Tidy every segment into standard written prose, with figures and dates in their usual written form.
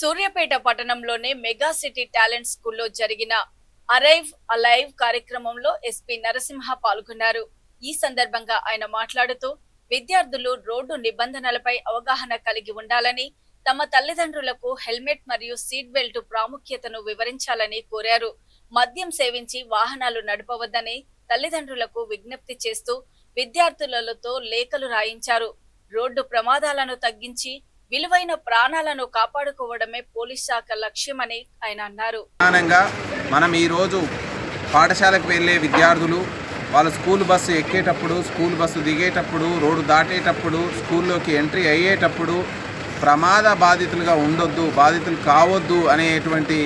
సూర్యాపేట పట్టణంలోని mega city talent స్కూల్లో జరిగిన అరైవ్ అలైవ్ కార్యక్రమంలో ఎస్పీ నరసింహ పాల్గొన్నారు. ఈ సందర్భంగా ఆయన మాట్లాడుతూ విద్యార్థులు రోడ్డు నిబంధనలపై అవగాహన కలిగి ఉండాలని, తమ తల్లిదండ్రులకు హెల్మెట్ మరియు సీట్ బెల్ట్ ప్రాముఖ్యతను వివరించాలని కోరారు. మద్యం సేవించి వాహనాలు నడపవద్దని తల్లిదండ్రులకు విజ్ఞప్తి చేస్తూ విద్యార్థులతో లేఖలు రాయించారు. రోడ్డు ప్రమాదాలను తగ్గించి విలువైన ప్రాణాలను కాపాడుకోవడమే పోలీస్ శాఖ లక్ష్యమని ఆయన అన్నారు. మనం ఈరోజు పాఠశాలకు వెళ్ళే విద్యార్థులు వాళ్ళ స్కూల్ బస్సు ఎక్కేటప్పుడు, స్కూల్ బస్సు దిగేటప్పుడు, రోడ్డు దాటేటప్పుడు, స్కూల్లోకి ఎంట్రీ అయ్యేటప్పుడు ప్రమాద బాధితులుగా ఉండొద్దు, బాధితులు కావద్దు అనేటువంటి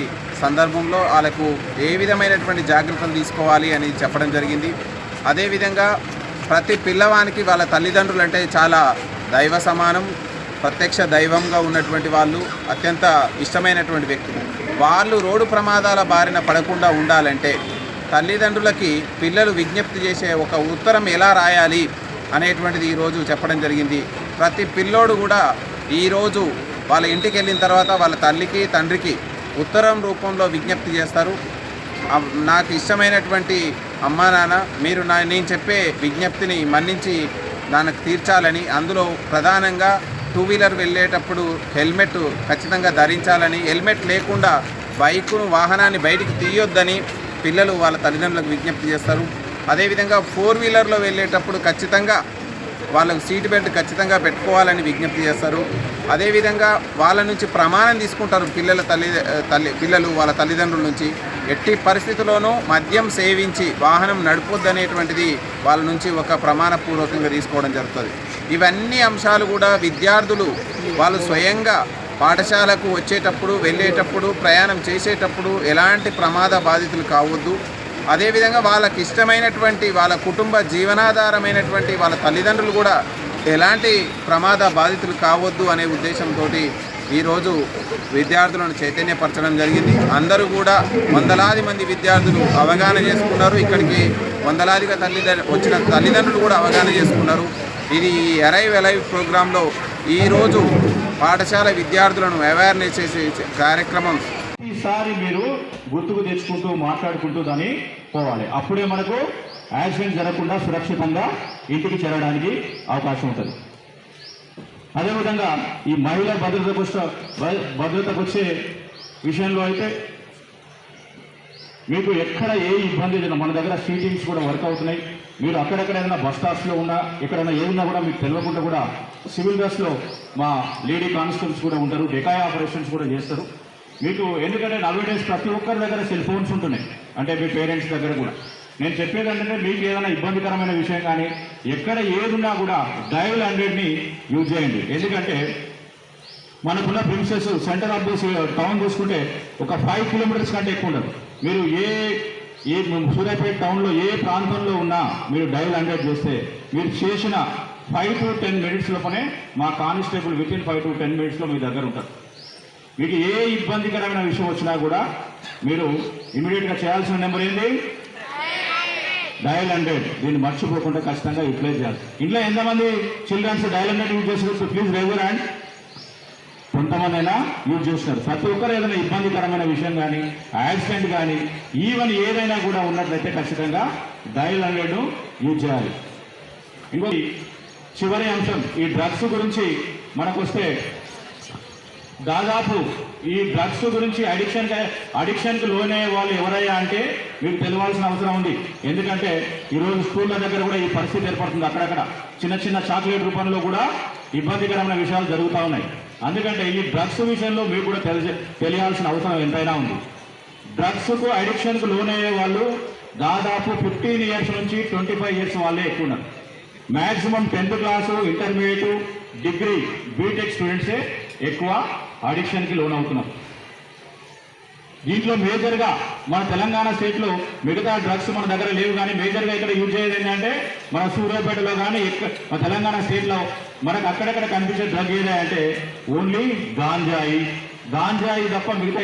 సందర్భంలో వాళ్ళకు ఏ విధమైనటువంటి జాగ్రత్తలు తీసుకోవాలి అని చెప్పడం జరిగింది. అదేవిధంగా ప్రతి పిల్లవానికి వాళ్ళ తల్లిదండ్రులు అంటే చాలా దైవ సమానం, ప్రత్యక్ష దైవంగా ఉన్నటువంటి వాళ్ళు, అత్యంత ఇష్టమైనటువంటి వ్యక్తులు. వాళ్ళు రోడ్డు ప్రమాదాల బారిన పడకుండా ఉండాలంటే తల్లిదండ్రులకి పిల్లలు విజ్ఞప్తి చేసే ఒక ఉత్తరం ఎలా రాయాలి అనేటువంటిది ఈరోజు చెప్పడం జరిగింది. ప్రతి పిల్లోడు కూడా ఈరోజు వాళ్ళ ఇంటికి వెళ్ళిన తర్వాత వాళ్ళ తల్లికి తండ్రికి ఉత్తరం రూపంలో విజ్ఞప్తి చేస్తారు. నాకు ఇష్టమైనటువంటి అమ్మా నాన్న, మీరు నేను చెప్పే విజ్ఞప్తిని మన్నించి దానికి తీర్చాలని, అందులో ప్రధానంగా టూ వీలర్ వెళ్ళేటప్పుడు హెల్మెట్ ఖచ్చితంగా ధరించాలని, హెల్మెట్ లేకుండా వాహనాన్ని బయటికి తీయొద్దని పిల్లలు వాళ్ళ తల్లిదండ్రులకు విజ్ఞప్తి చేస్తారు. అదేవిధంగా ఫోర్ వీలర్లో వెళ్ళేటప్పుడు ఖచ్చితంగా వాళ్ళకు సీట్ బెల్ట్ ఖచ్చితంగా పెట్టుకోవాలని విజ్ఞప్తి చేస్తారు. అదేవిధంగా వాళ్ళ నుంచి ప్రమాణం తీసుకుంటారు పిల్లలు వాళ్ళ తల్లిదండ్రుల నుంచి. ఎట్టి పరిస్థితుల్లోనూ మద్యం సేవించి వాహనం నడపొద్దనేటువంటిది వాళ్ళ నుంచి ఒక ప్రమాణపూర్వకంగా తీసుకోవడం జరుగుతుంది. ఇవన్నీ అంశాలు కూడా విద్యార్థులు వాళ్ళు స్వయంగా పాఠశాలకు వచ్చేటప్పుడు, వెళ్ళేటప్పుడు, ప్రయాణం చేసేటప్పుడు ఎలాంటి ప్రమాద బాధితులు కావద్దు. అదేవిధంగా వాళ్ళకి ఇష్టమైనటువంటి వాళ్ళ కుటుంబ జీవనాధారమైనటువంటి వాళ్ళ తల్లిదండ్రులు కూడా ఎలాంటి ప్రమాద బాధితులు కావద్దు అనే ఉద్దేశంతో ఈరోజు విద్యార్థులను చైతన్యపరచడం జరిగింది. అందరూ కూడా వందలాది మంది విద్యార్థులు అవగాహన చేసుకున్నారు. ఇక్కడికి వందలాదిగా వచ్చిన తల్లిదండ్రులు కూడా అవగాహన చేసుకున్నారు. ఇది అరైవ్ అలైవ్ ప్రోగ్రాంలో ఈరోజు పాఠశాల విద్యార్థులను అవేర్నెస్ చేసే కార్యక్రమం. ఈసారి మీరు గుర్తుకు తెచ్చుకుంటూ మాట్లాడుకుంటూ దాన్ని పోవాలి. అప్పుడే మనకు యాక్సిడెంట్ జరగకుండా సురక్షితంగా ఇంటికి చేరడానికి అవకాశం ఉంటుంది. అదేవిధంగా ఈ మహిళా భద్రతకు వచ్చే విషయంలో అయితే మీకు ఎక్కడ ఏ ఇబ్బంది లేదు. మన దగ్గర సీటింగ్స్ కూడా వర్క్ అవుతున్నాయి. మీరు అక్కడెక్కడ ఏదైనా బస్ స్టాప్స్లో ఉన్నా, ఎక్కడైనా ఏమున్నా కూడా మీకు తెలియకుండా కూడా సివిల్ డ్రెస్లో మా లేడీ కానిస్టేబుల్స్ కూడా ఉంటారు, డెకాయ్ ఆపరేషన్స్ కూడా చేస్తారు. మీకు ఎందుకంటే నవేడేస్ ప్రతి ఒక్కరి దగ్గర సెల్ ఫోన్స్ ఉంటున్నాయి, అంటే మీ పేరెంట్స్ దగ్గర కూడా. నేను చెప్పేది ఏంటంటే మీకు ఏదైనా ఇబ్బందికరమైన విషయం కానీ ఎక్కడ ఏదున్నా కూడా డయల్ 100ని యూజ్ చేయండి. ఎందుకంటే మనకున్న princess centre of this town చూసుకుంటే ఒక 5 కిలోమీటర్స్ కంటే ఎక్కువ ఉండదు. మీరు ఏ సూర్యాపేట టౌన్లో ఏ ప్రాంతంలో ఉన్నా మీరు డయల్ 100 చేస్తే మీరు చేసిన 5 to 10 minutes లోపనే మా constable with in 5 to 10 minutes మీ దగ్గర ఉంటారు. మీకు ఏ ఇబ్బందికరమైన విషయం వచ్చినా కూడా మీరు ఇమీడియట్గా చేయాల్సిన నెంబర్ ఏంటి? డయల్ 100. దీన్ని మర్చిపోకుండా ఖచ్చితంగా యూటిలైజ్ చేయాలి. ఇంట్లో ఎంతమంది చిల్డ్రన్స్ డయల్ 100 యూజ్ చేస్తారు? Please rise your hand. కొంతమంది అయినా యూజ్ చేస్తున్నారు. ప్రతి ఒక్కరు ఏదైనా ఇబ్బందికరమైన విషయం కానీ, యాక్సిడెంట్ కానీ, ఈవెన్ ఏదైనా కూడా ఉన్నట్లయితే ఖచ్చితంగా డయల్ 100 యూజ్ చేయాలి. ఇంకోటి చివరి అంశం, ఈ డ్రగ్స్ గురించి మనకు వస్తే దాదాపు ఈ డ్రగ్స్ గురించి అడిక్షన్కి లోనయ్యే వాళ్ళు ఎవరయ్యా అంటే మీకు తెలియాల్సిన అవసరం ఉంది. ఎందుకంటే ఈరోజు స్కూళ్ళ దగ్గర కూడా ఈ పరిస్థితి ఏర్పడుతుంది. అక్కడక్కడ చిన్న చిన్న చాక్లెట్ రూపంలో కూడా ఇబ్బందికరమైన విషయాలు జరుగుతూ ఉన్నాయి. అందుకంటే ఈ డ్రగ్స్ విషయంలో మీకు కూడా తెలియాల్సిన అవసరం ఎంతైనా ఉంది. డ్రగ్స్కు అడిక్షన్కు లోనయ్యే వాళ్ళు దాదాపు 15 years నుంచి 25 years వాళ్ళే ఎక్కువ ఉన్నారు. Maximum 10th class, intermediate, degree, BTech స్టూడెంట్సే ఎక్కువ అడిక్షన్కి లోన్ అవుతున్నారు. దీంట్లో మేజర్గా మన తెలంగాణ స్టేట్లో మిగతా డ్రగ్స్ మన దగ్గర లేవు, కానీ మేజర్గా ఇక్కడ యూజ్ చేసేది ఏంటంటే మన సూర్యాపేటలో కానీ మన తెలంగాణ స్టేట్లో మనకు అక్కడక్కడ కనిపించే డ్రగ్ ఏదంటే ఓన్లీ గాంజాయి తప్ప మిగతా